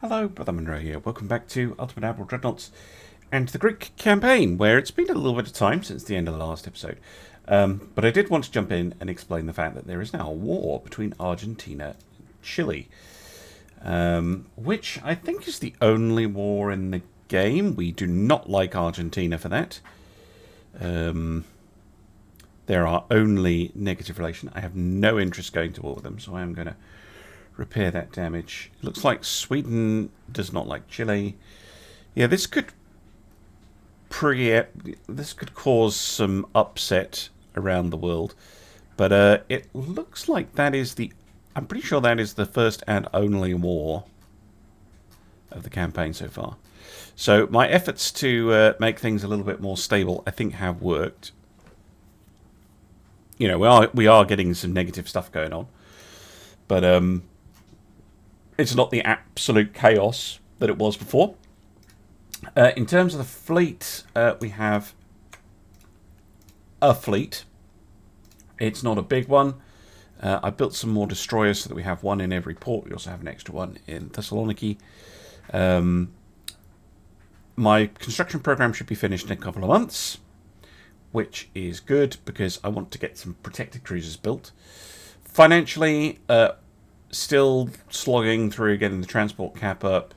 Hello, Brother Monroe here. Welcome back to Ultimate Admiral Dreadnoughts and the Greek campaign, where it's been a little bit of time since the end of the last episode. But I did want to jump in and explain the fact that there is now a war between Argentina and Chile, which I think is the only war in the game. We do not like Argentina for that. There are only negative relations. I have no interest going to war with them, so I am going to repair that damage. It looks like Sweden does not like Chile. Yeah, this could cause some upset around the world, but it looks like that is I'm pretty sure that is the first and only war of the campaign so far. So my efforts to make things a little bit more stable, I think, have worked. You know, we are getting some negative stuff going on, but it's not the absolute chaos that it was before. In terms of the fleet, we have a fleet. It's not a big one. I built some more destroyers so that we have one in every port. We also have an extra one in Thessaloniki. My construction program should be finished in a couple of months, which is good because I want to get some protected cruisers built. Financially, still slogging through getting the transport cap up,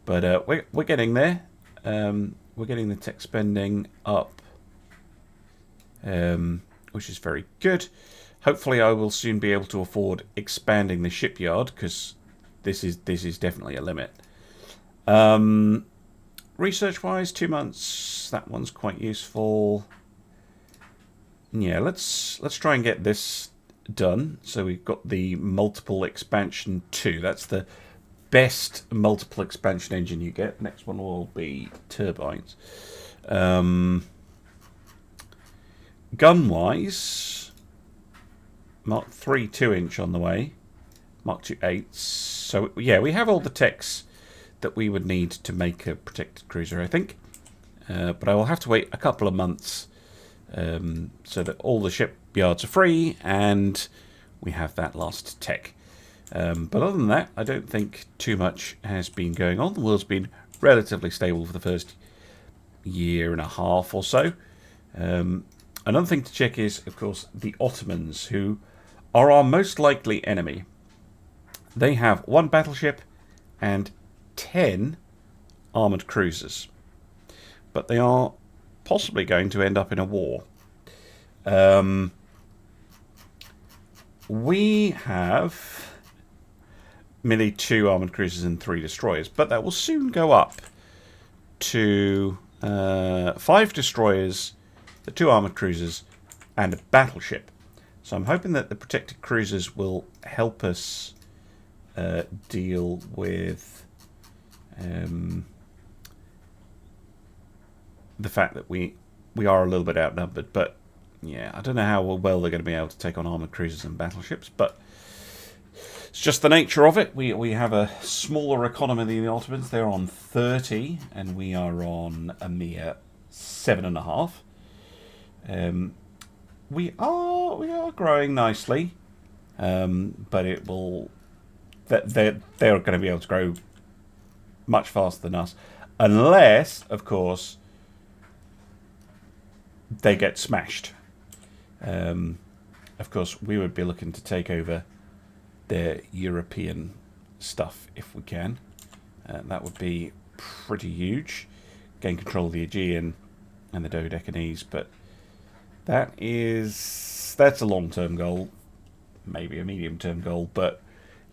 but we're getting there. We're getting the tech spending up, which is very good. Hopefully, I will soon be able to afford expanding the shipyard because this is definitely a limit. Research-wise, 2 months. That one's quite useful. Yeah, let's try and get this done. So we've got the multiple expansion 2. That's the best multiple expansion engine you get. Next one will be turbines. Gun-wise, Mark 3 2-inch on the way. Mark 2 8s. So yeah, we have all the techs that we would need to make a protected cruiser, I think. But I will have to wait a couple of months so that all the shipyards are free and we have that last tech. But other than that, I don't think too much has been going on. The world's been relatively stable for the first year and a half or so. Another thing to check is, of course, the Ottomans, who are our most likely enemy. They have 1 battleship and 10 armoured cruisers. But they are possibly going to end up in a war. We have merely 2 armoured cruisers and 3 destroyers, but that will soon go up to 5 destroyers, the 2 armoured cruisers, and a battleship. So I'm hoping that the protected cruisers will help us deal with the fact that we are a little bit outnumbered. But yeah, I don't know how well they're going to be able to take on armoured cruisers and battleships, but it's just the nature of it. We have a smaller economy than the Ottomans. They're on 30, and we are on a mere 7.5. We are growing nicely, but it will. They're going to be able to grow much faster than us, unless, of course, they get smashed. Of course, we would be looking to take over their European stuff if we can. That would be pretty huge. Gain control of the Aegean and the Dodechanese, but that's a long-term goal, maybe a medium-term goal. But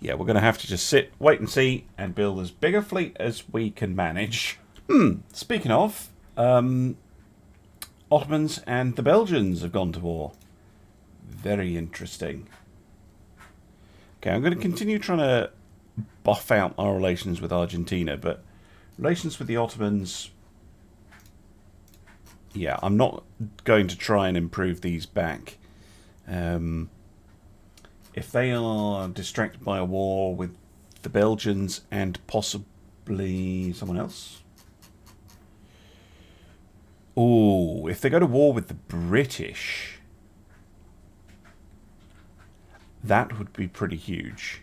yeah, we're going to have to just sit, wait and see, and build as big a fleet as we can manage. Speaking of, Ottomans and the Belgians have gone to war. Very interesting. Okay, I'm going to continue trying to buff out our relations with Argentina, but relations with the Ottomans, yeah, I'm not going to try and improve these back. If they are distracted by a war with the Belgians and possibly someone else. Ooh, if they go to war with the British, that would be pretty huge.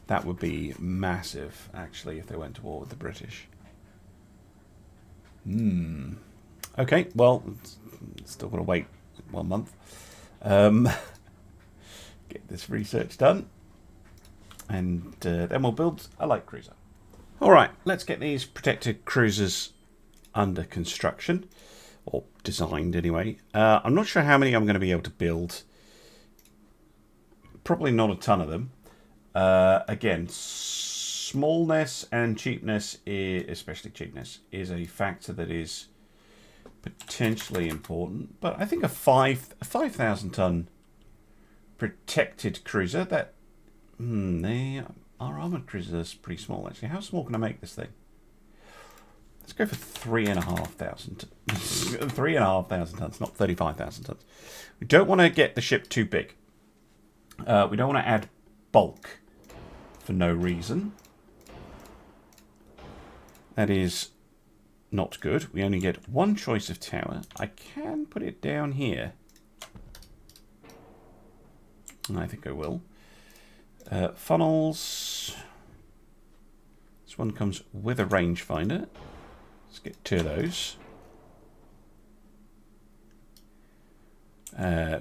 That would be massive, actually, if they went to war with the British. Okay, well, still got to wait 1 month. Get this research done. And then we'll build a light cruiser. All right, let's get these protected cruisers under construction. Or designed, anyway. I'm not sure how many I'm going to be able to build. Probably not a ton of them. Again, smallness and cheapness, especially cheapness, is a factor that is potentially important. But I think a 5,000 ton protected cruiser, that our armored cruiser is pretty small actually. How small can I make this thing? Let's go for 3,500. 3,500 tons, not 35,000 tons. We don't want to get the ship too big. We don't want to add bulk for no reason. That is not good. We only get one choice of tower. I can put it down here. I think I will. Funnels. This one comes with a rangefinder. Let's get 2 of those.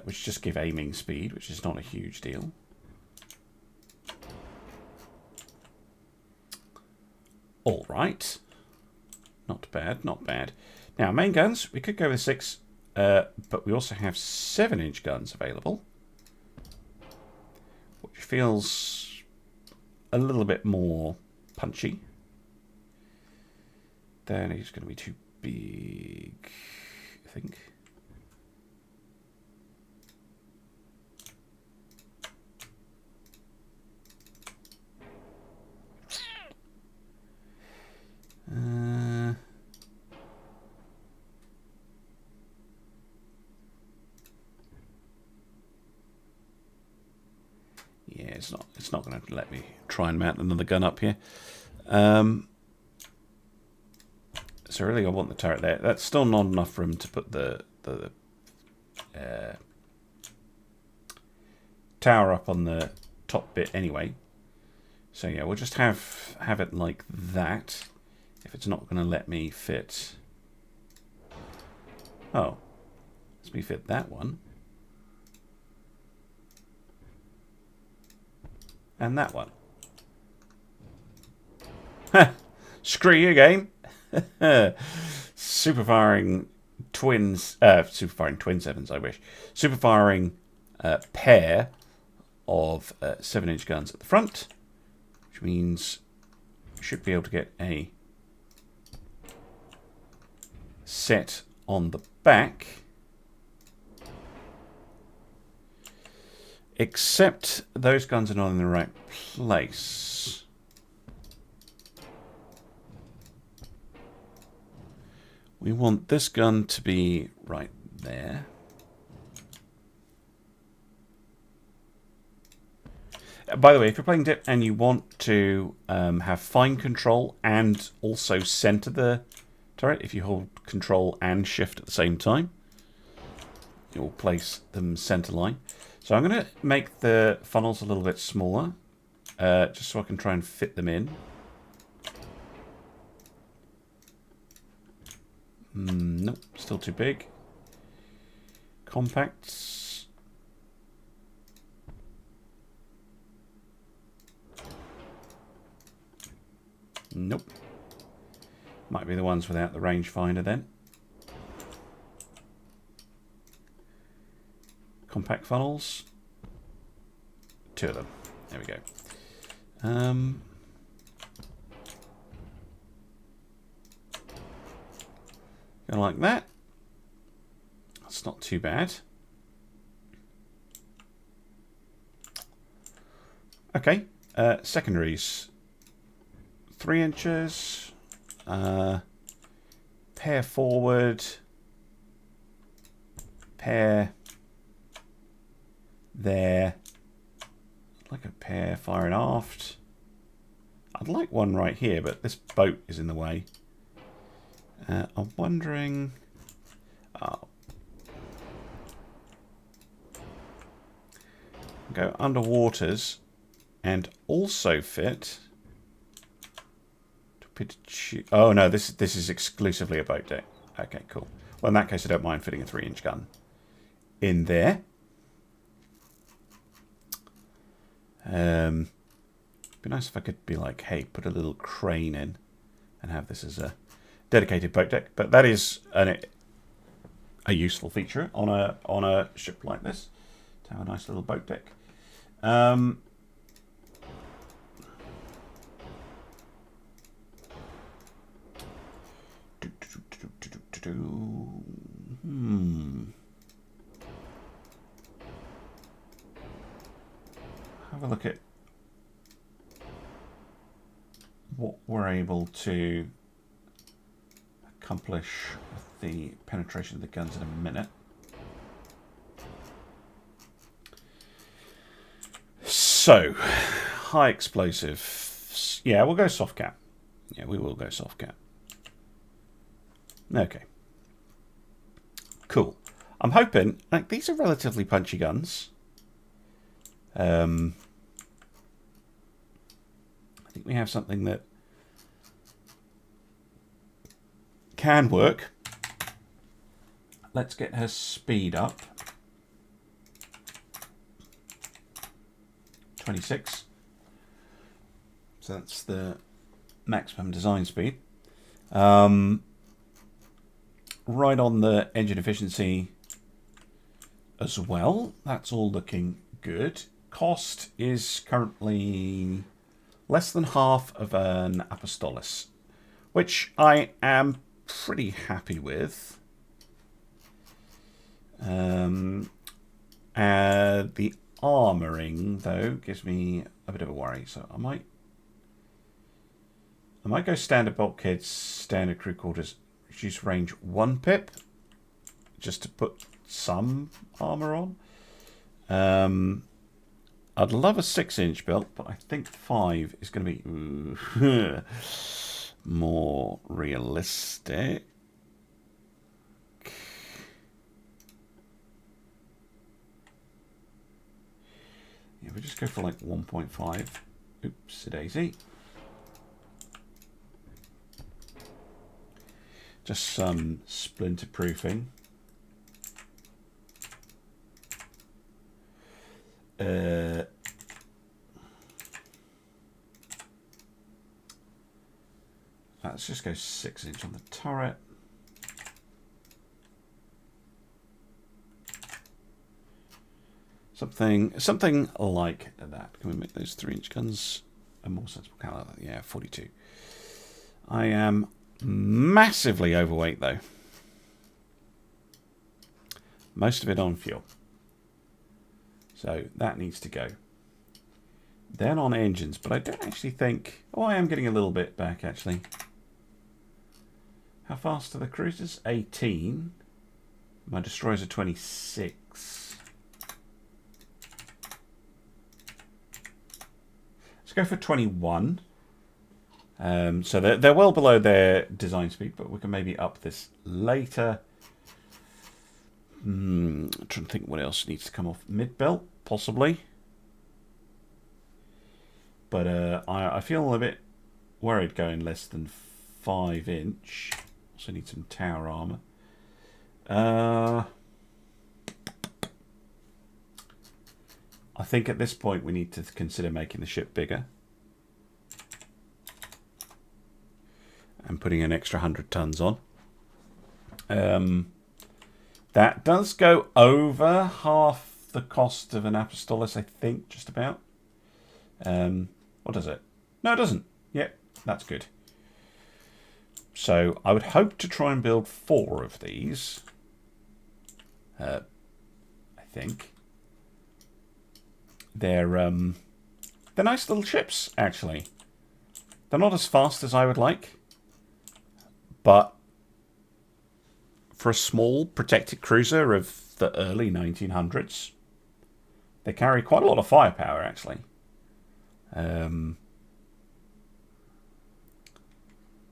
Which just give aiming speed, which is not a huge deal. All right. Not bad, not bad. Now, main guns, we could go with 6, but we also have 7-inch guns available, which feels a little bit more punchy. Then it's going to be too big, I think. Yeah, it's not going to let me try and mount another gun up here. So really, I want the turret there. That's still not enough room to put the tower up on the top bit anyway. So yeah, we'll just have it like that. If it's not going to let me fit... Oh. Let me fit that one. And that one. Screw you, game. Super firing twins... super firing twin sevens, I wish. Super firing pair of 7-inch guns at the front. Which means we should be able to get a set on the back. Except those guns are not in the right place. We want this gun to be right there. By the way, if you're playing Dip and you want to have fine control and also center the turret, if you hold control and shift at the same time, it will place them center line. So I'm going to make the funnels a little bit smaller, just so I can try and fit them in. Nope, still too big. Compacts. Nope. Might be the ones without the rangefinder then. Compact funnels. 2 of them. There we go. Go like that. That's not too bad. Okay. Secondaries. 3 inches. Pair forward. Pair there. I'd like a pair firing aft. I'd like one right here, but this boat is in the way. I'm wondering... Oh. Go underwaters and also fit... Oh no, this is exclusively a boat deck. Okay, cool. Well, in that case, I don't mind fitting a 3-inch gun in there. Be nice if I could be like, hey, put a little crane in and have this as a dedicated boat deck. But that is a useful feature on a ship like this, to have a nice little boat deck. Have a look at what we're able to accomplish with the penetration of the guns in a minute. So, high explosive. Yeah, we'll go soft cap. Yeah, we will go soft cap. Okay. Cool. I'm hoping, like, these are relatively punchy guns. I think we have something that can work. Let's get her speed up. 26. So that's the maximum design speed. Right on the engine efficiency as well. That's all looking good. Cost is currently less than half of an Apostolis, which I am pretty happy with. The armouring, though, gives me a bit of a worry. So I might go standard bulkheads, standard crew quarters, reduce range 1 pip, just to put some armour on. I'd love a 6-inch belt, but I think 5 is going to be more realistic. Yeah, we'll just go for like 1.5. Oops-a-daisy. Just some splinter proofing. Let's just go 6-inch on the turret. Something like that. Can we make those 3-inch guns a more sensible caliber? Yeah, 42. I am massively overweight though. Most of it on fuel. So that needs to go. Then on engines, but I don't actually think... Oh, I am getting a little bit back actually. How fast are the cruisers? 18. My destroyers are 26. Let's go for 21. So they're well below their design speed, but we can maybe up this later. I'm trying to think what else needs to come off. Mid-belt, possibly. But I feel a bit worried going less than 5-inch. Also need some tower armour. I think at this point we need to consider making the ship bigger. And putting an extra 100 tons on. That does go over half the cost of an Apostolis, I think, just about. What does it? No, it doesn't. Yep, that's good. So I would hope to try and build 4 of these. I think. They're nice little ships, actually. They're not as fast as I would like. But for a small protected cruiser of the early 1900s, they carry quite a lot of firepower, actually.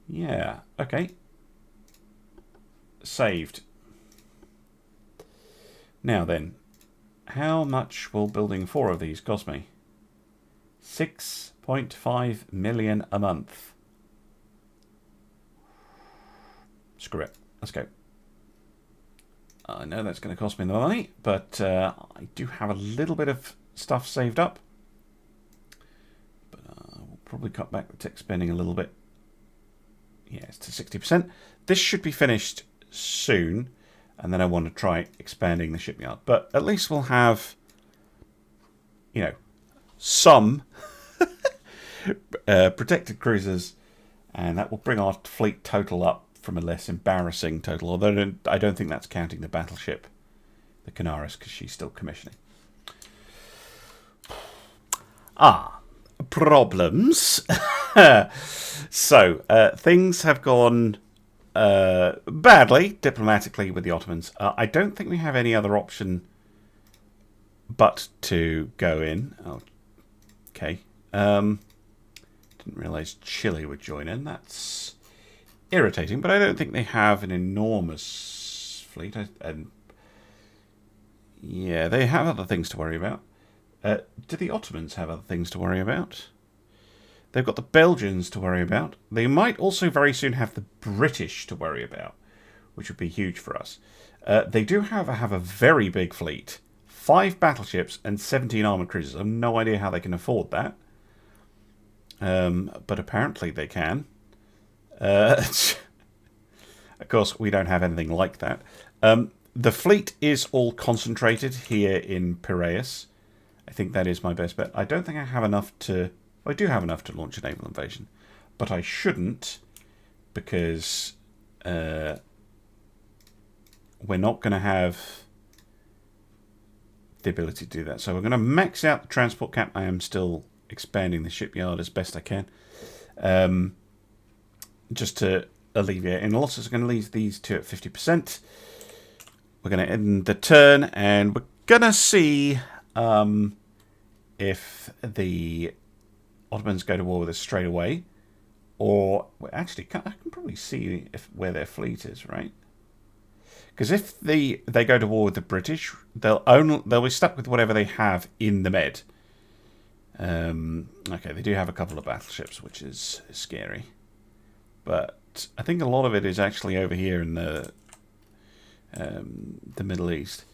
Yeah, okay. Saved. Now then, how much will building 4 of these cost me? 6.5 million a month. Screw it. Let's go. I know that's going to cost me the money, but I do have a little bit of stuff saved up. But we'll probably cut back the tech spending a little bit. Yeah, it's to 60%. This should be finished soon, and then I want to try expanding the shipyard. But at least we'll have, you know, some protected cruisers, and that will bring our fleet total up from a less embarrassing total, although I don't think that's counting the battleship, the Canaris, because she's still commissioning. Problems. So, things have gone badly, diplomatically, with the Ottomans. I don't think we have any other option but to go in. Oh, okay. Didn't realise Chile would join in. That's irritating, but I don't think they have an enormous fleet. Yeah, they have other things to worry about. Do the Ottomans have other things to worry about? They've got the Belgians to worry about. They might also very soon have the British to worry about, which would be huge for us. They do have a very big fleet. 5 battleships and 17 armoured cruisers. I have no idea how they can afford that. But apparently they can. Of course, we don't have anything like that. The fleet is all concentrated here in Piraeus. I think that is my best bet. I don't think I have enough to... I do have enough to launch a naval invasion. But I shouldn't, because we're not going to have the ability to do that. So we're going to max out the transport cap. I am still expanding the shipyard as best I can. Just to alleviate any losses. I'm going to leave these two at 50%. We're going to end the turn, and we're going to see if the Ottomans go to war with us straight away, or well, actually, I can probably see where their fleet is, right? Because if they go to war with the British, they'll be stuck with whatever they have in the Med. Okay, they do have a couple of battleships, which is scary. But I think a lot of it is actually over here in the Middle East.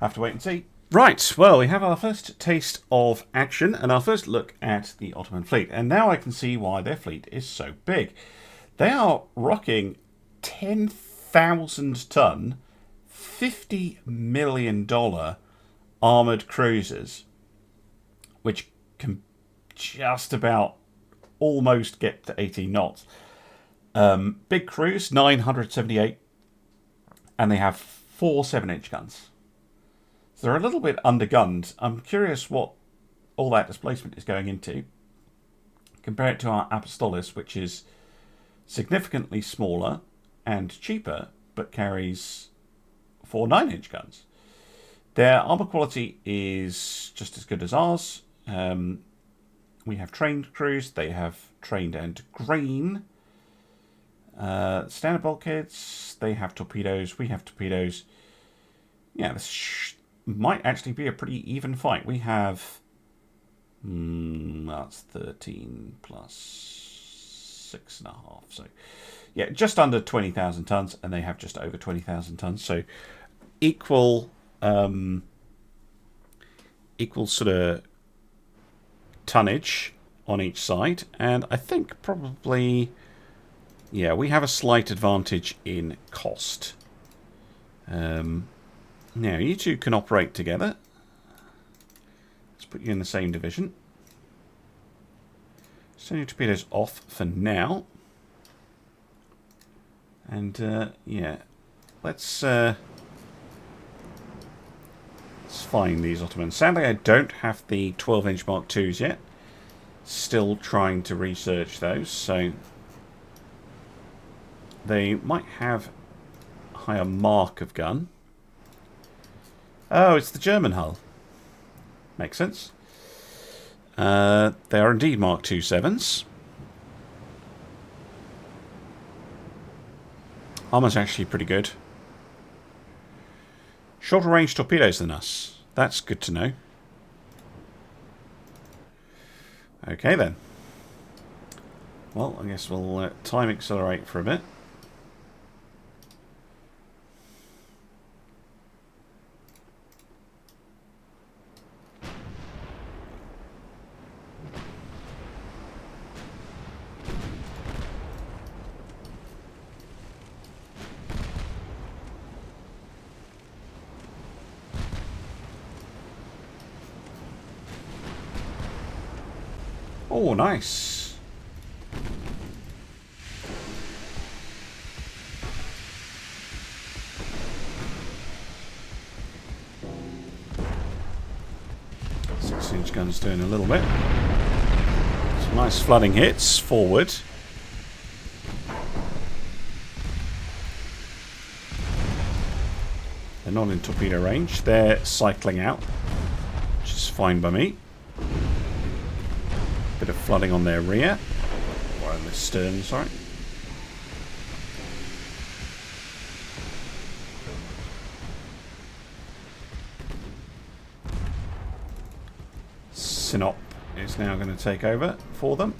I have to wait and see. Right, well, we have our first taste of action and our first look at the Ottoman fleet. And now I can see why their fleet is so big. They are rocking 10,000-ton, $50 million armoured cruisers, which can just about almost get to 18 knots. Big cruise, 978, and they have 4 7-inch guns. So they're a little bit undergunned. I'm curious what all that displacement is going into. Compare it to our Apostolis, which is significantly smaller and cheaper, but carries 4 9-inch guns. Their armour quality is just as good as ours. We have trained crews. They have trained and grain. Standard bulkheads. They have torpedoes. We have torpedoes. Yeah, this might actually be a pretty even fight. We have... that's 13 plus 6.5. So, yeah, just under 20,000 tons, and they have just over 20,000 tons. So, equal sort of tonnage on each side. And I think probably... yeah, we have a slight advantage in cost. Now, you two can operate together. Let's put you in the same division. Send your torpedoes off for now. And, yeah, let's find these Ottomans. Sadly, I don't have the 12-inch Mark IIs yet. Still trying to research those, so... they might have a higher mark of gun. Oh, it's the German hull. Makes sense. They are indeed Mark II 7s. Armour's actually pretty good. Shorter range torpedoes than us. That's good to know. Okay then. Well, I guess we'll time accelerate for a bit. Oh, nice. Six-inch gun's doing a little bit. Some nice flooding hits forward. They're not in torpedo range. They're cycling out, which is fine by me. Bit of flooding on their rear, or on the stern, sorry. Sinop is now going to take over for them.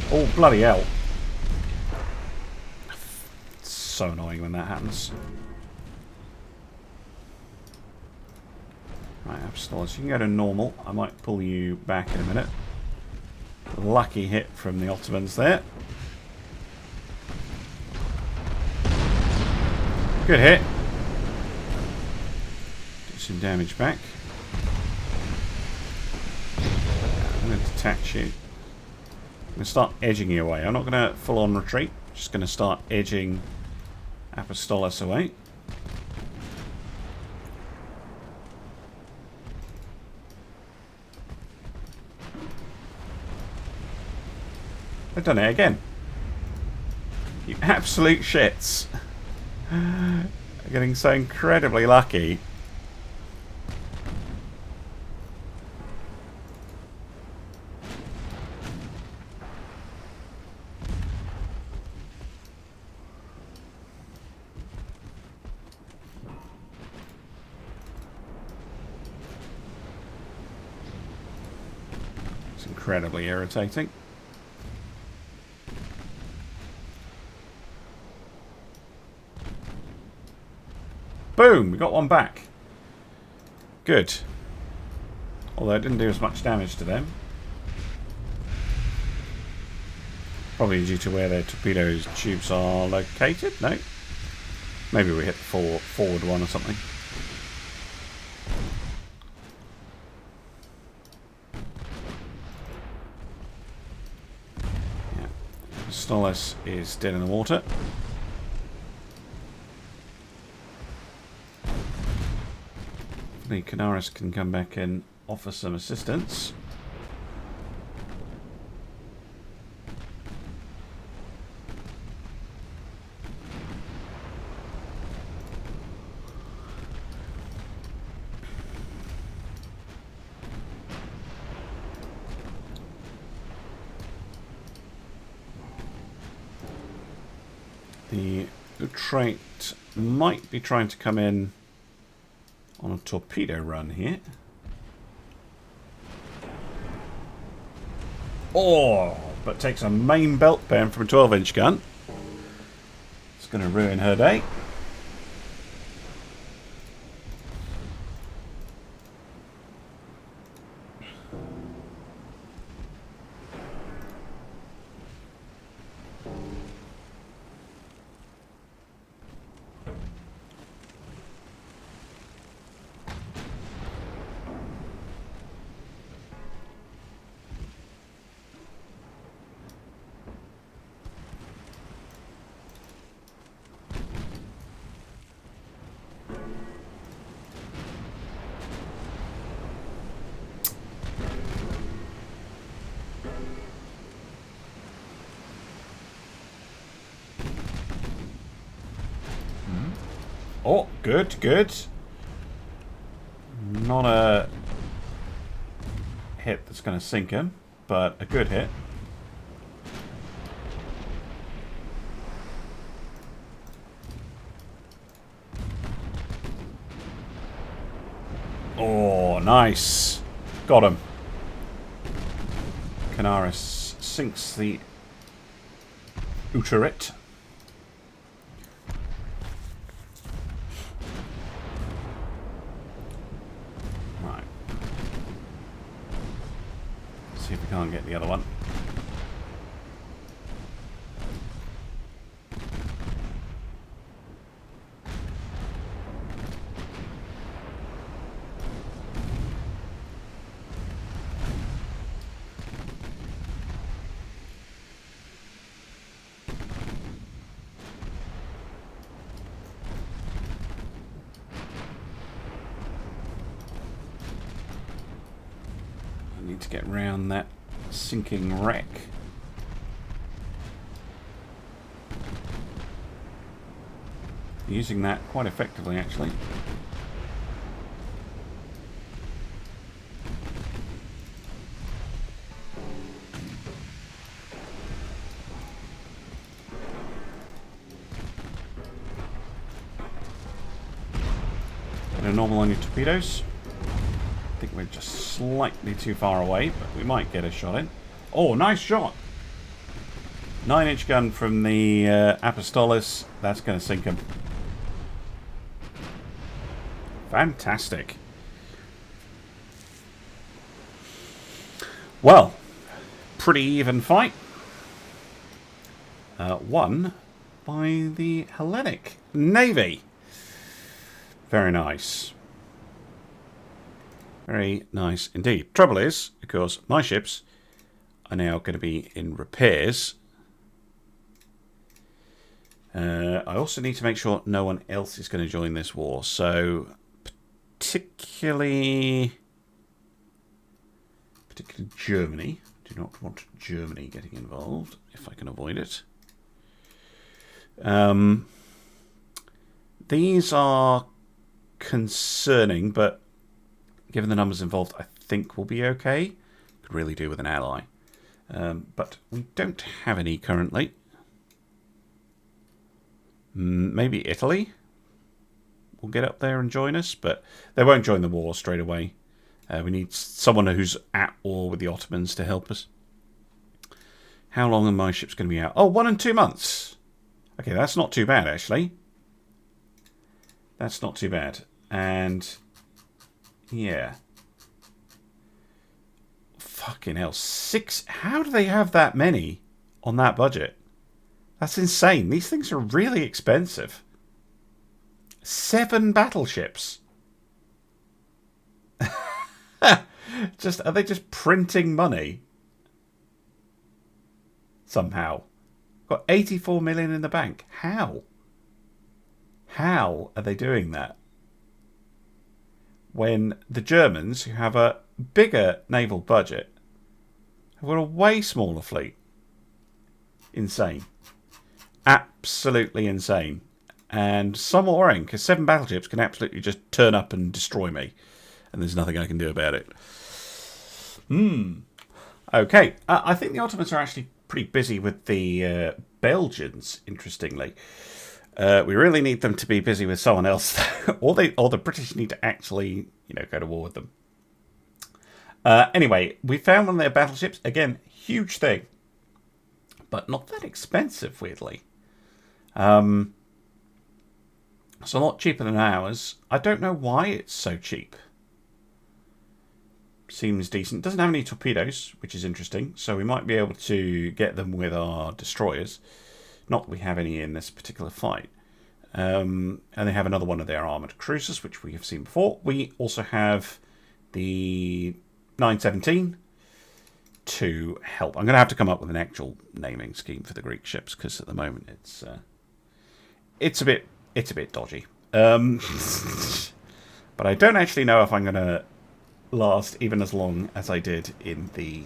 Oh, bloody hell. It's so annoying when that happens. Right, Apostolus, you can go to normal. I might pull you back in a minute. Lucky hit from the Ottomans there. Good hit. Do some damage back. I'm going to detach you. I'm going to start edging you away. I'm not going to full on retreat. Just going to start edging Apostolus away. I've done it again. You absolute shits. I'm getting so incredibly lucky. It's incredibly irritating. Boom! We got one back. Good. Although it didn't do as much damage to them. Probably due to where their torpedo tubes are located? No? Maybe we hit the forward one or something. Yeah. Sunless is dead in the water. The Canaris can come back and offer some assistance. The Wright might be trying to come in on a torpedo run here. Oh, but takes a main belt bend from a 12-inch gun. It's going to ruin her day. Oh, good, good. Not a hit that's going to sink him, but a good hit. Oh, nice. Got him. Canaris sinks the Uterit. Right. See if we can't get the other one. To get round that sinking wreck. Using that quite effectively, actually. Get a normal on your torpedoes. I think we're just slightly too far away, but we might get a shot in. Oh, nice shot! 9-inch gun from the Apostolos. That's going to sink him. Fantastic. Well, pretty even fight. Won by the Hellenic Navy. Very nice. Very nice indeed. Trouble is, of course, my ships are now going to be in repairs. I also need to make sure no one else is going to join this war. So, particularly Germany. Do not want Germany getting involved, if I can avoid it. These are concerning, but given the numbers involved, I think we'll be okay. Could really do with an ally. But we don't have any currently. Maybe Italy will get up there and join us, but they won't join the war straight away. We need someone who's at war with the Ottomans to help us. How long are my ships going to be out? Oh, 1 and 2 months. Okay, that's not too bad, actually. That's not too bad. And yeah. Fucking hell. 6. How do they have that many on that budget? That's insane. These things are really expensive. 7 battleships. Are they just printing money? Somehow. Got 84 million in the bank. How? How are they doing that? When the Germans, who have a bigger naval budget, have got a way smaller fleet. Insane. Absolutely insane. And somewhat worrying, because 7 battleships can absolutely just turn up and destroy me. And there's nothing I can do about it. Okay. I think the Ottomans are actually pretty busy with the Belgians, interestingly. We really need them to be busy with someone else. or the British need to actually, go to war with them. Anyway, we found one of their battleships. Again, huge thing. But not that expensive, weirdly. It's a lot cheaper than ours. I don't know why it's so cheap. Seems decent. Doesn't have any torpedoes, which is interesting. So we might be able to get them with our destroyers. Not that we have any in this particular fight. And they have another one of their armoured cruisers, which we have seen before. We also have the 917 to help. I'm going to have to come up with an actual naming scheme for the Greek ships, because at the moment it's a bit dodgy. But I don't actually know if I'm going to last even as long as I did in the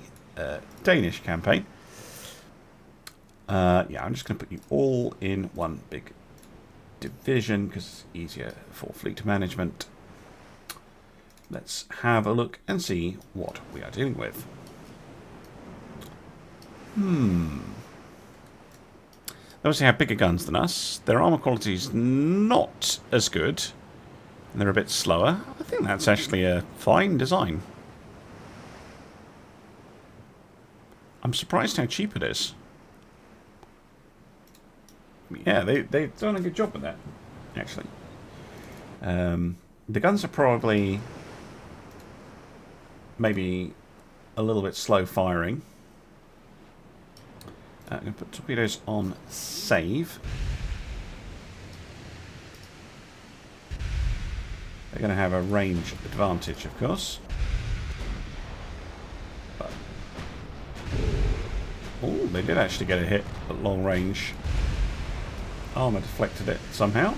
Danish campaign. Yeah, I'm just going to put you all in one big division because it's easier for fleet management. Let's have a look and see what we are dealing with. They obviously have bigger guns than us. Their armour quality is not as good. And they're a bit slower. I think that's actually a fine design. I'm surprised how cheap it is. Yeah, they've done a good job with that, actually. The guns are probably maybe a little bit slow firing. I'm going to put torpedoes on save. They're going to have a range advantage, of course. But, oh, they did actually get a hit at long range. Armour deflected it somehow.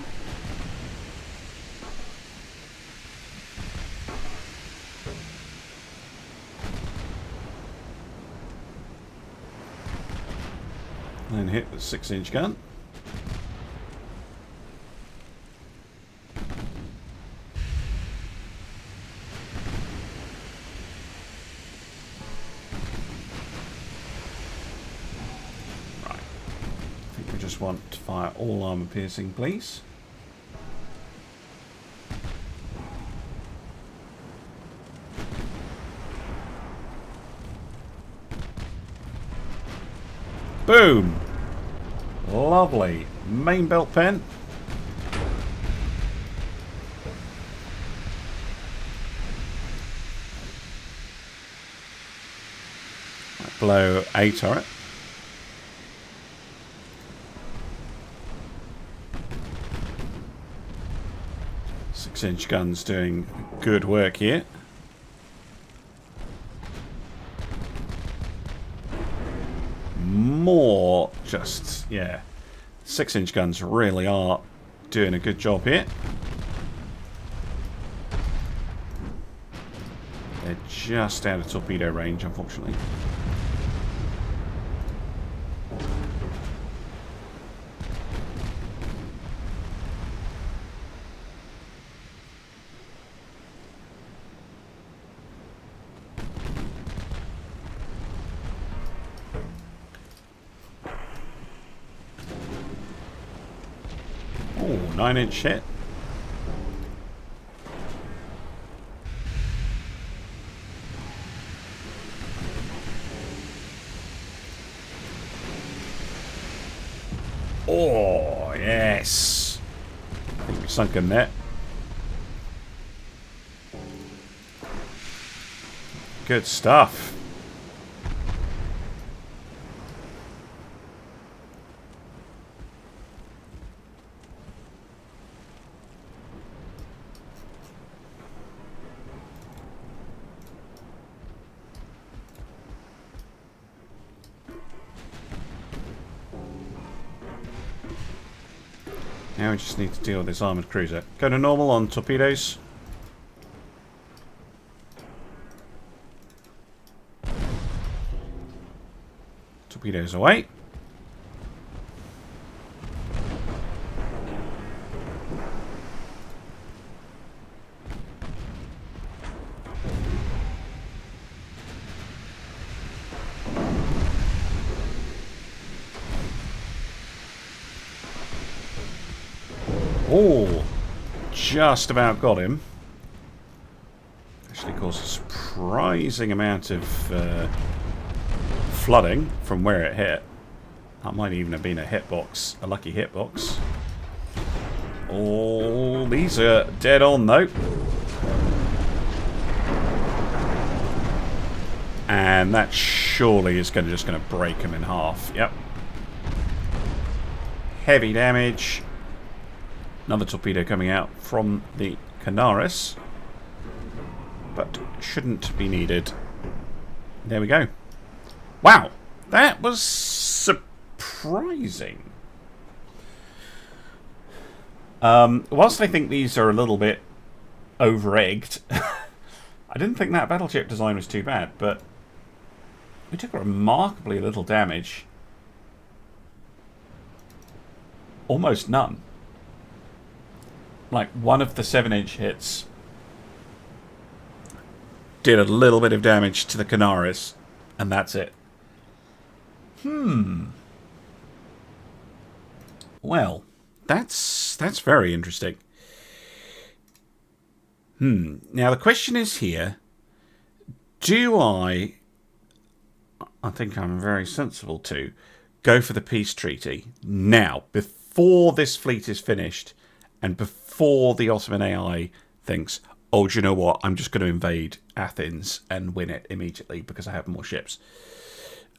And hit the 6-inch gun. Right. I think we just want to fire all armor piercing, please. Boom! Lovely. Main belt pen. Below A turret. Six-inch guns doing good work here. More just, yeah. 6-inch guns really are doing a good job here. They're just out of torpedo range, unfortunately. Oh, 9-inch hit. Oh, yes. I think we sunk him there. Good stuff. Now we just need to deal with this armoured cruiser. Go to normal on torpedoes. Torpedoes away. Oh, just about got him. Actually caused a surprising amount of flooding from where it hit. That might even have been a hitbox, a lucky hitbox. Oh, these are dead on though. And that surely is just going to break him in half. Yep. Heavy damage. Another torpedo coming out from the Canaris. But shouldn't be needed. There we go. Wow. That was surprising. Whilst I think these are a little bit over-egged, I didn't think that battleship design was too bad, but we took remarkably little damage. Almost none. Like, one of the 7-inch hits did a little bit of damage to the Canaris, and that's it. Well, that's very interesting. Now the question is here, do I think I'm very sensible to go for the peace treaty now, before this fleet is finished and before the Ottoman AI thinks, oh, do you know what, I'm just going to invade Athens and win it immediately because I have more ships.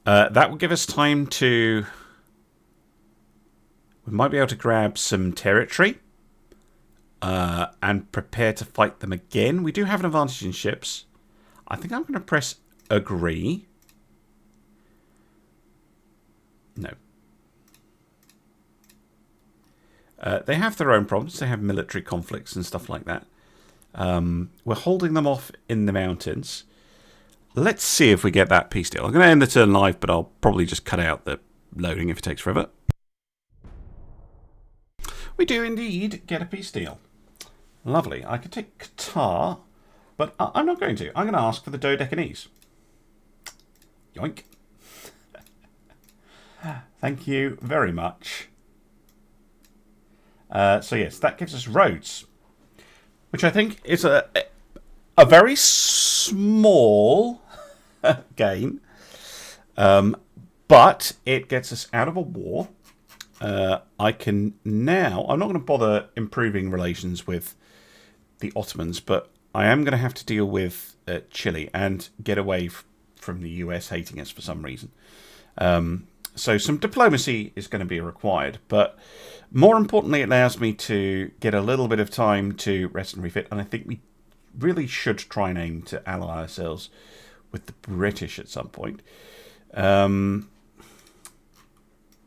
That will give us time to... We might be able to grab some territory and prepare to fight them again. We do have an advantage in ships. I think I'm going to press agree. No. They have their own problems. They have military conflicts and stuff like that. We're holding them off in the mountains. Let's see if we get that peace deal. I'm going to end the turn live, but I'll probably just cut out the loading if it takes forever. We do indeed get a peace deal. Lovely. I could take Qatar, but I'm not going to. I'm going to ask for the Dodecanese. Yoink. Thank you very much. So yes, that gives us roads, which I think is a very small gain, but it gets us out of a war. I can now... I'm not going to bother improving relations with the Ottomans, but I am going to have to deal with Chile and get away from the US hating us for some reason. So some diplomacy is going to be required, but more importantly, it allows me to get a little bit of time to rest and refit, and I think we really should try and aim to ally ourselves with the British at some point.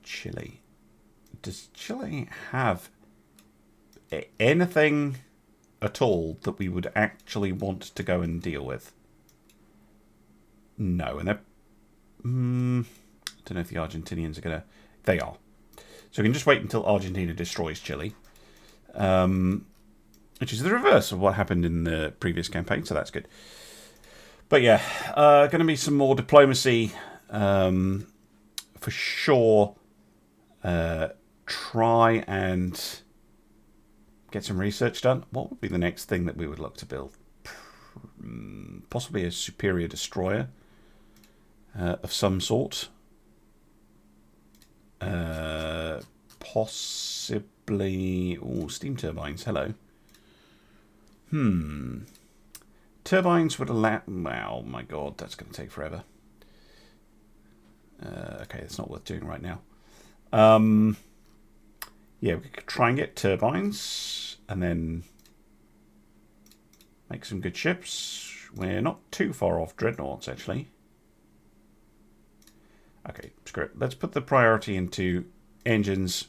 Chile. Does Chile have anything at all that we would actually want to go and deal with? No, and they're... I don't know if the Argentinians are going to... They are. So we can just wait until Argentina destroys Chile. Which is the reverse of what happened in the previous campaign, so that's good. But yeah, going to be some more diplomacy for sure. Try and get some research done. What would be the next thing that we would look to build? Possibly a superior destroyer of some sort. Possibly... Oh, steam turbines. Hello. Turbines would allow... Oh my god, that's going to take forever. Okay, it's not worth doing right now. Yeah, we could try and get turbines and then make some good ships. We're not too far off dreadnoughts, actually. Okay, screw it. Let's put the priority into engines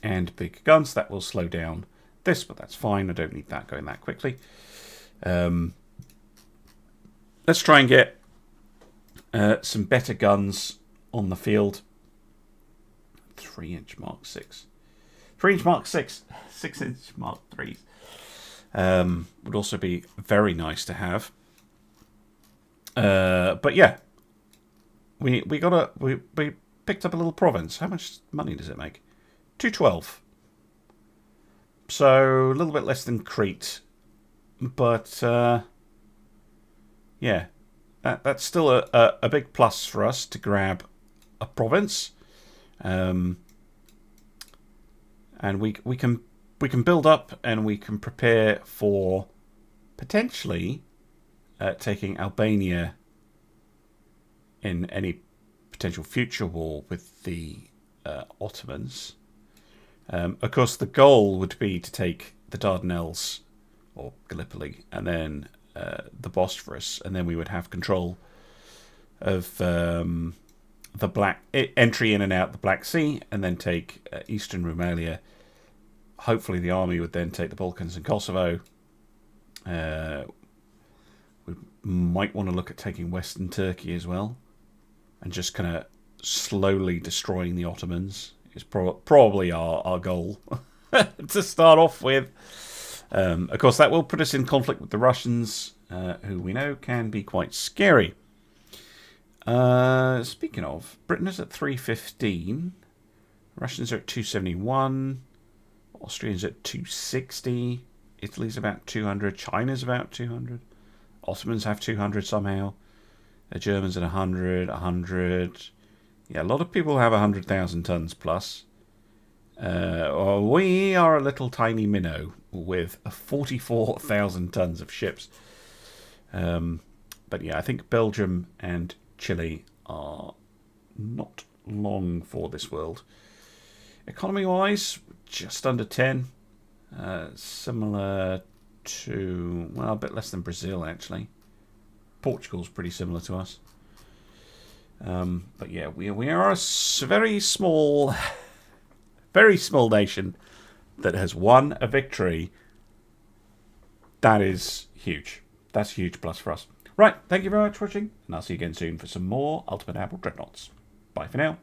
and big guns. That will slow down this, but that's fine. I don't need that going that quickly. Let's try and get some better guns on the field. 3-inch Mark 6. 3-inch Mark 6. 6-inch Mark 3s. Would also be very nice to have. But yeah. We picked up a little province. How much money does it make? 212. So a little bit less than Crete. But yeah. That's still a big plus for us to grab a province. And we can build up and we can prepare for potentially taking Albania in any potential future war with the Ottomans. Of course, the goal would be to take the Dardanelles or Gallipoli and then the Bosphorus, and then we would have control of the Black entry in and out the Black Sea, and then take eastern Rumelia. Hopefully, the army would then take the Balkans and Kosovo. We might want to look at taking Western Turkey as well, and just kind of slowly destroying the Ottomans is probably our goal to start off with. Of course, that will put us in conflict with the Russians, who we know can be quite scary. Speaking of, Britain is at 315. Russians are at 271. Austrians at 260. Italy's about 200. China's about 200. Ottomans have 200 somehow. The Germans at 100, 100. Yeah, a lot of people have 100,000 tons plus. We are a little tiny minnow with 44,000 tons of ships. But yeah, I think Belgium and Chile are not long for this world. Economy-wise, just under 10. Similar to, well, a bit less than Brazil, actually. Portugal's pretty similar to us. But yeah, we are a very small nation that has won a victory. That is huge. That's a huge plus for us. Right, thank you very much for watching, and I'll see you again soon for some more Ultimate Admiral Dreadnoughts. Bye for now.